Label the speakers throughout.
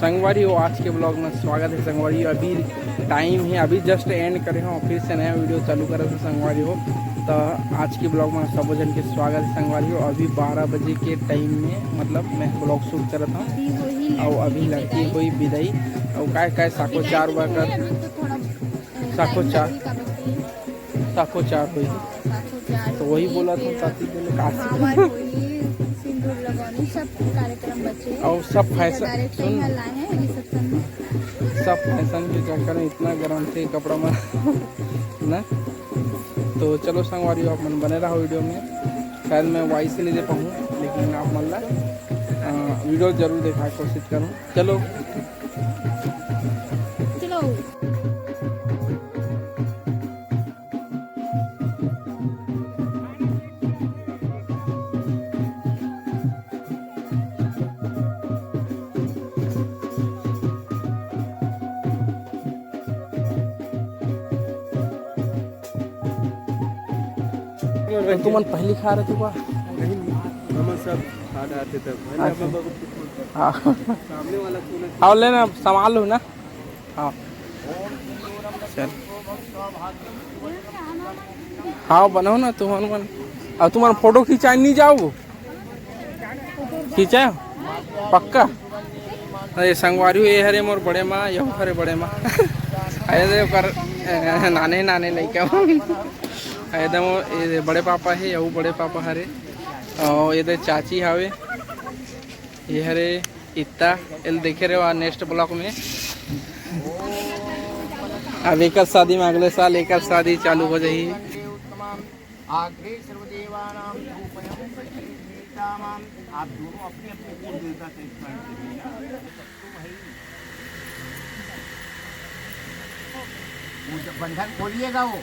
Speaker 1: संगवारी हो, आज के ब्लॉग में स्वागत है संगवारी। अभी टाइम है, अभी जस्ट एंड करे हो, फिर से नया वीडियो चालू करे थे संगवारी हो। तो आज के ब्लॉग में सब जन के स्वागत है संगवारी हो। अभी 12 बजे के टाइम में मतलब मैं ब्लॉग शूट करता हूँ और अभी लड़की हुई विदाई और काय साको चार बकर साको चार हुई। तो वही बोला था साथी बोले और सब फैशन सुन, सब फैशन के चक्कर में इतना गर्म थे कपड़ा में ना। तो चलो संगवारी आप मन बने रहा वीडियो में। शायद मैं वॉइस नहीं दे पाऊँ, लेकिन आप मतलब वीडियो जरूर देखा कोशिश करूँ। चलो तुमन पहली खा रहे थे क्या?
Speaker 2: हम सब खा रहे थे
Speaker 1: हाँ
Speaker 2: सामने वाला
Speaker 1: आओ लेना संभाल लो ना। हाँ चल हाँ बनाओ ना तुम्हारा मन। और तुम्हारा फोटो खिंचाए नहीं जाओ, खिंचाओ पक्का। अरे संगवारी ये हरे मोर बड़े माँ, यह हरे बड़े माँ अरे कर नाने नाने नहीं क्या एकदम ये बड़े पापा है, यू बड़े पापा हरे और ये चाची हवे ये हरे इतना एल देखे रहे नेक्स्ट ब्लॉक में। अब एक शादी में अगले साल एक शादी चालू हो जाएगी।
Speaker 2: आप दोनों अपने अपने देवता से बंधन खोलिएगा वो।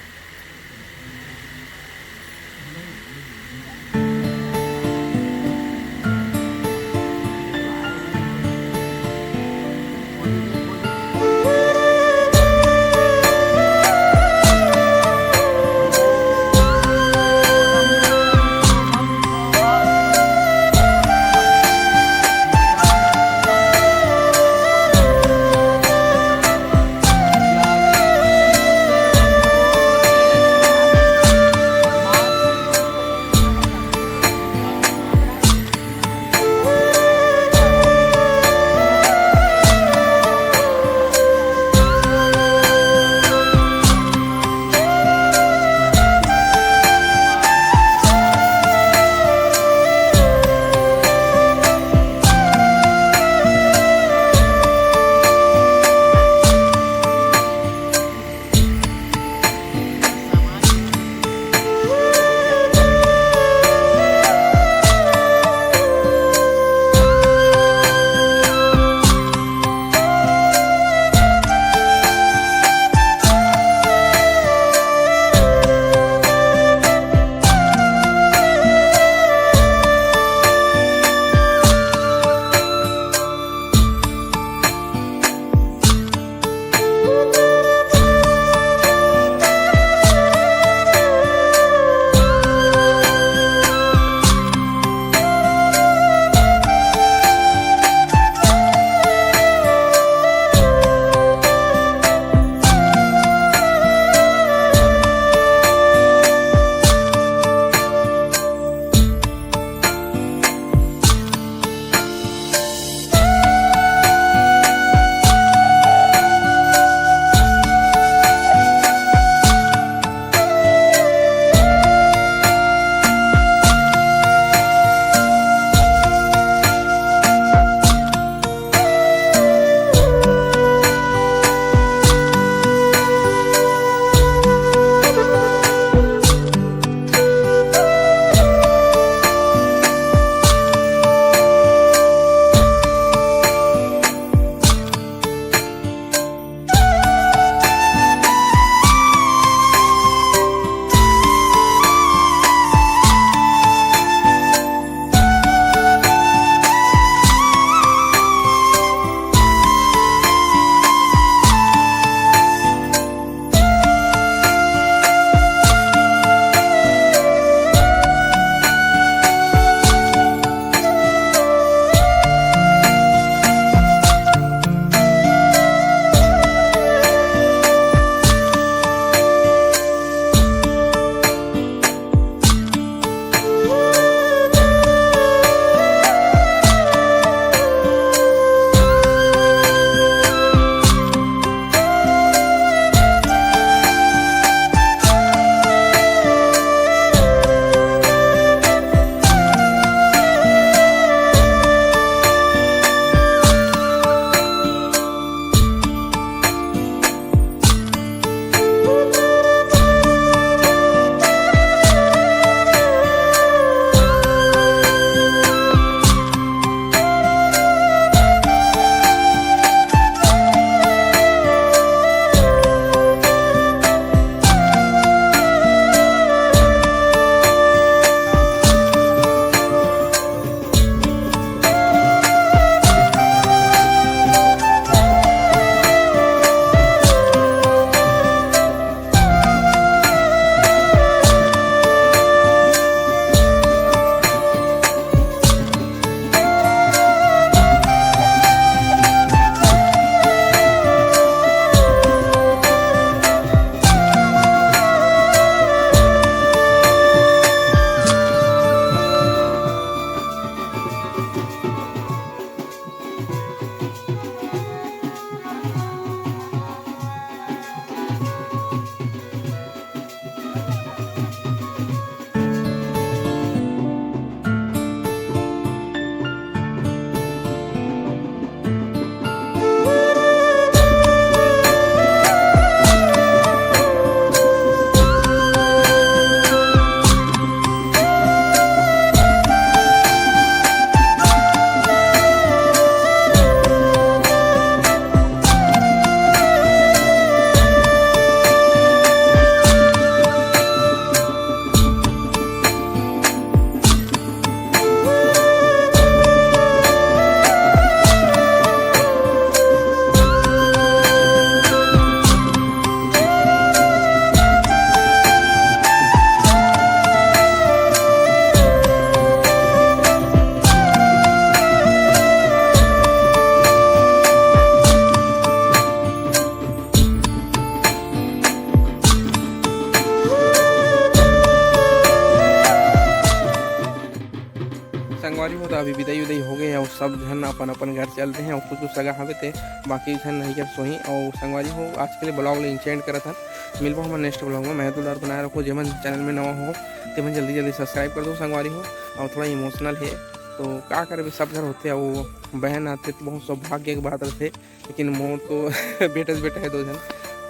Speaker 1: अभी विदाई उदाई हो गए और सब जन अपन अपन घर चल रहे हैं और कुछ सगा हवे थे बाकी जन नहीं कर सोही और संगवारी हो आज के लिए ब्लॉग ले इंचेंड करा था मिलबो हम नेक्स्ट ब्लॉग में। मैं तो डर बनाए रखो जेमन चैनल में नवा हो तेमन जल्दी जल्दी सब्सक्राइब कर दो संगवारी हो। और थोड़ा इमोशनल है तो क्या करे सब घर होते हैं वो बहन आते तो बहुत सौभाग्य की बात रहते लेकिन मोर तो बेटा से बेटा है दो जन।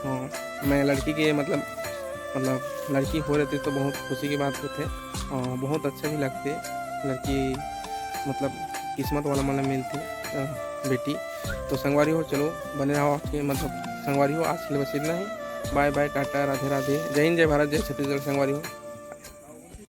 Speaker 1: हाँ मैं लड़की के मतलब लड़की हो रहती तो बहुत खुशी की बात होते और बहुत अच्छा भी लगते लड़की मतलब किस्मत वाला मतलब मिलती बेटी। तो संगवारी हो चलो बने रहो आपके मतलब संगवारी हो आज के लिए बस इतना ही। बाय बाय टाटा राधे राधे जय हिंद जय भारत जय छत्तीसगढ़ संगवारी हो।